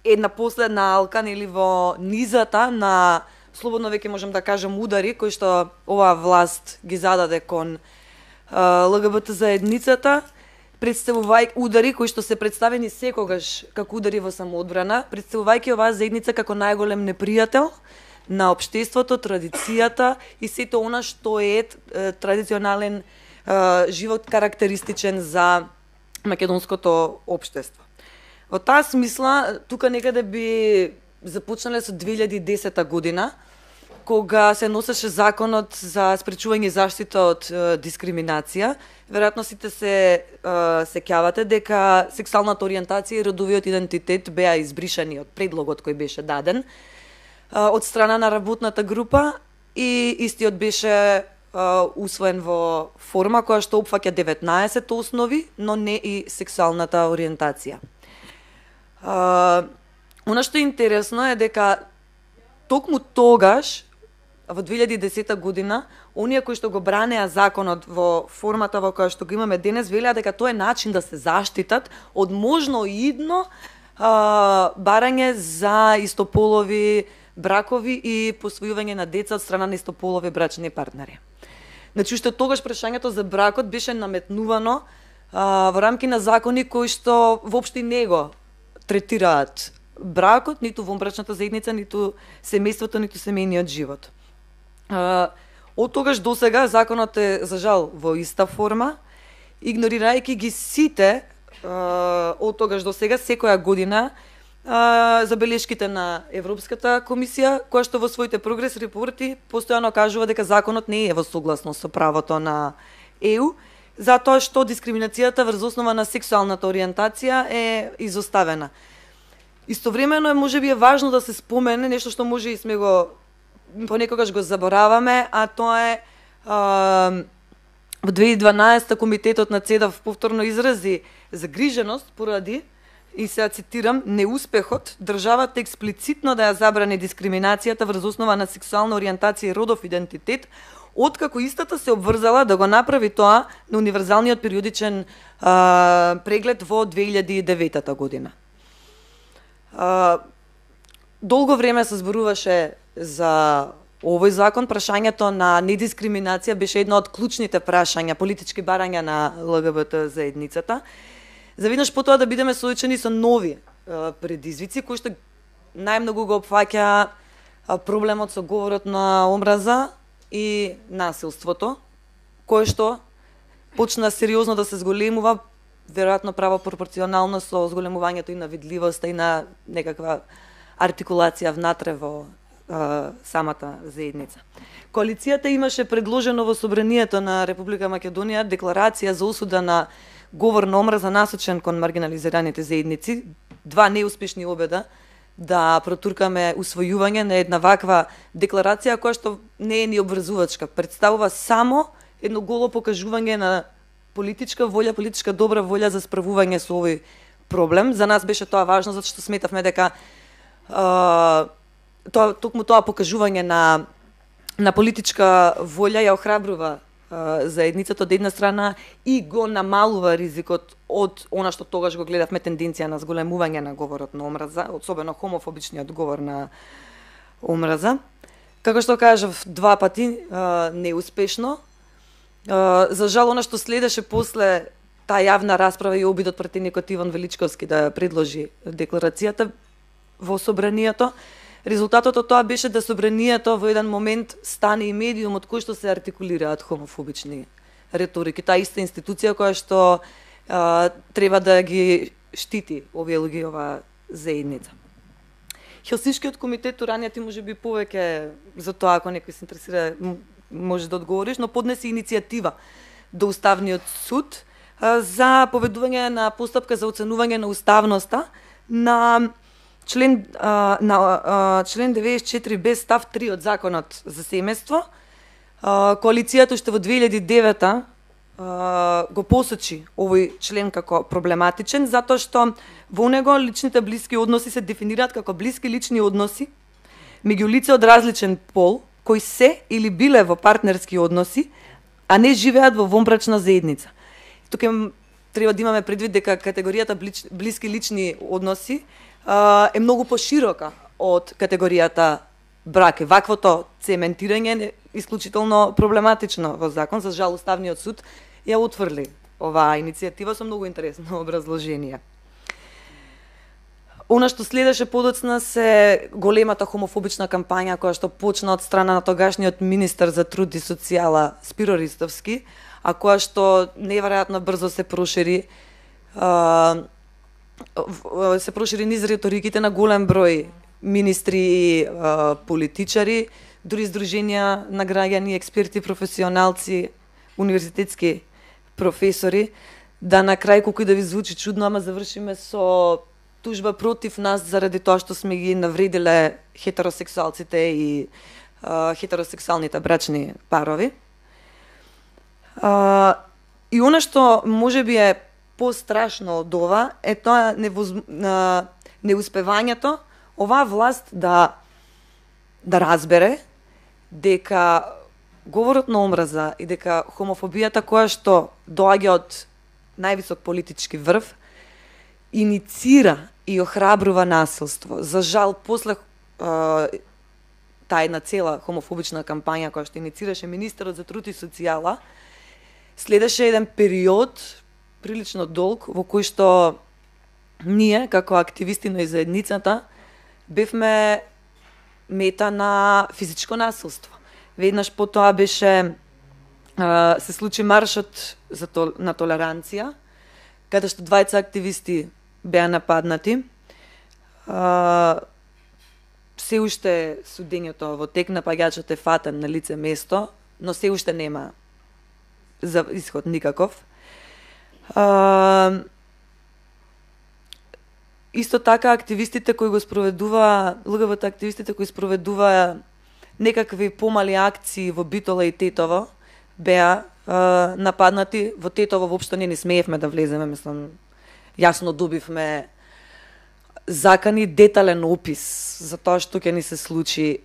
една последна алка нели во низата на слободно веќе можам да кажам удари кои што оваа власт ги зададе кон ЛГБТ заедницата, представувајќи удари кои што се представени секогаш како удари во самоодбрана, представувајќи оваа заедница како најголем непријател на општеството, традицијата и сето она што е традиционален живот карактеристичен за македонското општество. Во таа смисла, тука некаде би започнале со 2010 година, кога се носеше законот за спречување и заштита од дискриминација. Веројатно сите се сеќавате дека сексуалната ориентација и родовиот идентитет беа избришани од предлогот кој беше даден од страна на работната група и истиот беше усвоен во форма која што опфаќа 19 основи, но не и сексуалната ориентација. Она што е интересно е дека токму тогаш, во 2010 година, оние кои што го бранеа законот во формата во која што го имаме денес, велеа дека тоа е начин да се заштитат од можно идно барање за истополови бракови и посвојување на деца од страна на истополови брачни партнери. Значи, уште тогаш прашањето за бракот беше наметнувано во рамки на закони кои што воопшто не го третираат бракот, ниту вонбрачната заедница, ниту семејството, ниту семејниот живот. Од тогаш до сега законот е за жал во иста форма, игнорирајќи ги сите од тогаш до сега секоја година забелешките на Европската комисија, која што во своите прогрес репорти постојано кажува дека законот не е во согласност со правото на ЕУ, затоа што дискриминацијата врз основа на сексуалната ориентација е изоставена. Истовремено е можеби е важно да се спомене нешто што може и сме го понекогаш го забораваме, а тоа е во 2012 комитетот на ЦЕДАВ повторно изрази загриженост поради, и сега цитирам, неуспехот државата експлицитно да ја забрани дискриминацијата врз основа на сексуална ориентација и родов идентитет, откако истата се обврзала да го направи тоа на универзалниот периодичен преглед во 2009 година. Долго време се зборуваше за овој закон, прашањето на недискриминација беше едно од клучните прашања, политички барања на ЛГБТ заедницата. Заведнаш потоа да бидеме соочени со нови предизвици, кои што најмногу го опфаќа проблемот со говорот на омраза и насилството, кое што почна сериозно да се зголемува, веројатно право пропорционално со зголемувањето и на видливоста и на некаква артикулација внатре во самата заедница. Коалицијата имаше предложено во Собранието на Република Македонија декларација за осуда на говор на омраза насочен кон маргинализираните заедници, два неуспешни обеда да протуркаме усвојување на една ваква декларација која што не е ни обврзувачка, представува само едно голо покажување на политичка волја, политичка добра волја за справување со овој проблем. За нас беше тоа важно затоа што сметавме дека токму тоа покажување на политичка волја ја охрабрува заедницата од една страна и го намалува ризикот од она што тогаш го гледавме тенденција на зголемување на говорот на омраза, особено хомофобичниот говор на омраза. Како што кажав, два пати неуспешно. За жал, она што следеше после таа јавна расправа и обидот пратеникот Иван Величковски да предложи декларацијата во Собранието, резултатот од тоа беше да Собранието во еден момент стане и медиум од кој што се артикулираат хомофобични реторики. Таа иста институција која што треба да ги штити овие луѓе, оваа заедница. Хелсиншкиот комитет, ранее ти може би повеќе за тоа, ако некој се интересира, може да одговориш, но поднесе иницијатива до Уставниот суд за поведување на постапка за оценување на уставноста на член 94 без став 3 од Законот за семејство. Коалицијата уште во 2009 го посочи овој член како проблематичен, затоа што во него личните блиски односи се дефинираат како блиски лични односи меѓу лица од различен пол, кои се или биле во партнерски односи, а не живеат во вонбрачна заедница. Тука треба да имаме предвид дека категоријата блиски лични односи е многу поширока од категоријата брак. Ваквото цементирање е исклучително проблематично во закон. За жал, Уставниот суд ја утврли оваа иницијатива со многу интересно образложение. Она што следеше подоцна се големата хомофобична кампања која што почна од страна на тогашниот министер за труд и социјала Спиро Ристовски, а која што неверојатно брзо се прошири низ риториките на голем број министри и политичари, дури издруженија на граѓани, експерти, професионалци, универзитетски професори, да на крај, колку и да ви звучи чудно, ама завршиме со тужба против нас заради тоа што сме ги навредиле хетеросексуалците и хетеросексуалните брачни парови. И она што можеби е пострашно од ова е тоа неуспевањето оваа власт да разбере дека говорот на омраза и дека хомофобијата која што доаѓа од највисок политички врв иницира и охрабрува насилство. За жал, после таа една цела хомофобична кампања која што иницираше министерот за труд и социјала, следеше еден период прилично долг во кој што ние како активисти на заедницата бевме мета на физичко насилство. Веднаш потоа беше се случи маршот на толеранција, каде што двајца активисти беа нападнати. Се уште судењето во тек, напаѓачот е фатен на лице место, но се уште нема за исход никаков. Исто така активистите кои го спроведуваа, ЛГБТ активистите кои спроведуваа некакви помали акции во Битола и Тетово, беа нападнати. Во Тетово воопшто не смеевме да влеземе, мислам, јасно добивме закани детален опис за тоа што ќе ни се случи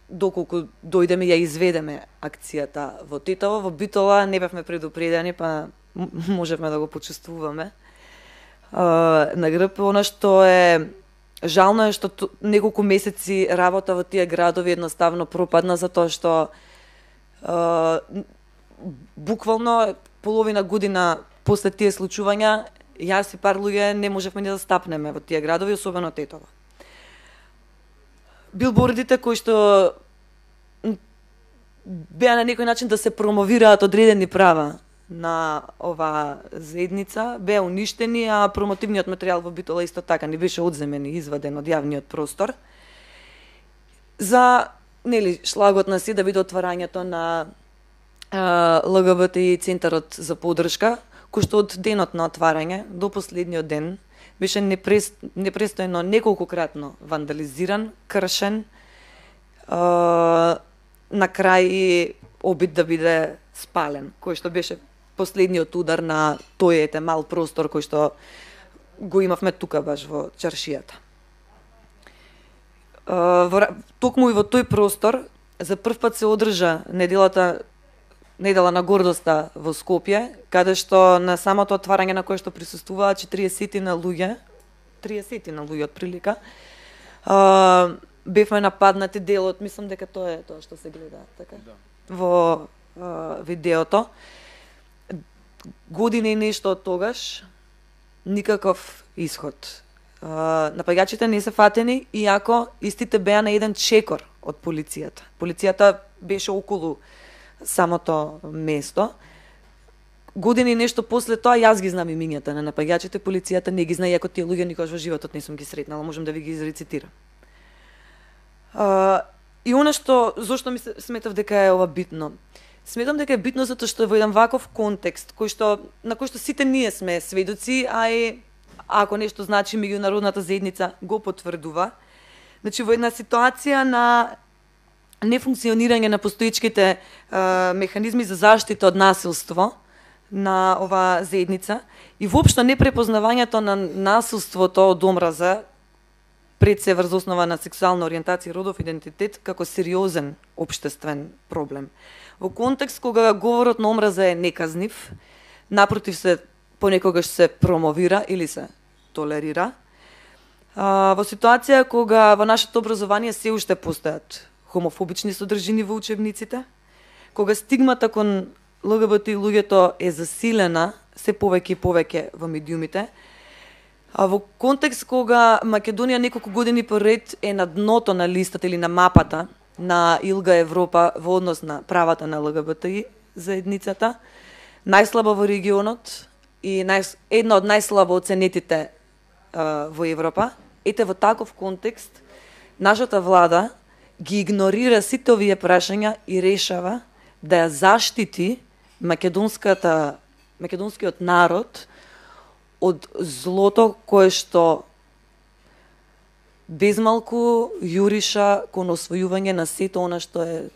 доколку дојдеме ја изведеме акцијата во Тетово. Во Битола не бевме предупредени, па можевме да го почувствуваме на грб. Она што е жално е што неколку месеци работа во тие градови едноставно пропадна, затоа што буквално половина година после тие случувања јас и пар луѓе не можевме да стапнеме во тие градови, особено Тетово. Билбордите кои што беа на некој начин да се промовираат одредени права на оваа заедница, беа уништени, а промотивниот материјал во Битола исто така не беше одземен и изваден од јавниот простор. За шлагот на се да биде отварањето на ЛГБТ и Центарот за поддршка, кој што од денот на отварање до последниот ден беше непрестојно неколкократно вандализиран, кршен, на крај обид да биде спален, кој што беше последниот удар на тој мал простор кој што го имавме тука баш во чаршијата. Токму и во тој простор за прв пат се одржа недела на гордоста во Скопје, каде што на самото отварање на кое што присуствуваа 30 на луѓе од прилика, бевме нападнати. Делот, мислам дека тоа е тоа што се гледа така во видеото. Година и нешто од тогаш никаков исход. Напаѓачите не се фатени, иако истите беа на еден чекор од полицијата. Полицијата беше околу самото место. Година и нешто после тоа јас ги знам имињата на напаѓачите, полицијата не ги знае, иако тие луѓе никогаш во животот не сум ги сретнала, можам да ви ги изрецитирам. И она што, зошто ми сметав дека е ова битно? Сметам дека е битно затоа што е во еден ваков контекст на кој што сите ние сме сведоци, а и ако нешто значи меѓународната заедница го потврдува. Значи во една ситуација на нефункционирање на постоечките механизми за заштита од насилство на оваа заедница и воопшто непрепознавањето на насилството од омраза пред се врз основа на сексуална ориентација и родов идентитет како сериозен општествен проблем. Во контекст кога говорот на омраза е неказнив, напротив понекогаш се промовира или се толерира, Во ситуација кога во нашето образование се уште постојат хомофобични содржини во учебниците, кога стигмата кон ЛГБТ луѓето е засилена се повеќе и повеќе во медиумите, а во контекст кога Македонија неколку години поред е на дното на листата или на мапата на ИЛГА Европа во однос на правата на ЛГБТ заедницата, најслаба во регионот и една од најслабо оценетите во Европа, ете во таков контекст нашата влада ги игнорира сите овие прашања и решава да ја заштити македонскиот народ од злото кое што безмалку јуриша кон освојување на сето она што е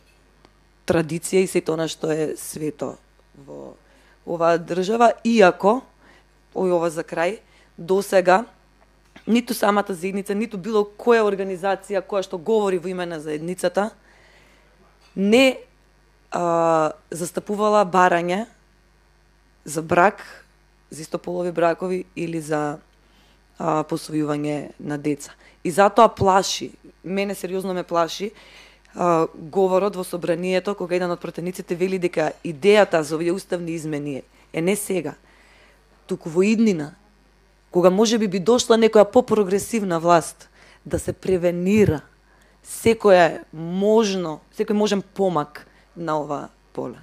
традиција и сето она што е свето во оваа држава, иако, ова за крај, досега ниту самата заедница, ниту било која организација која што говори во име на заедницата не застапувала барање за брак, за истополови бракови или за посвојување на деца. И затоа плаши, мене сериозно ме плаши говорот во собранието кога еден од пратениците вели дека идејата за овие уставни измени е не сега, туку во иднина, кога може би дошла некоја попрогресивна власт, да се превенира секој можен помак на ова поле.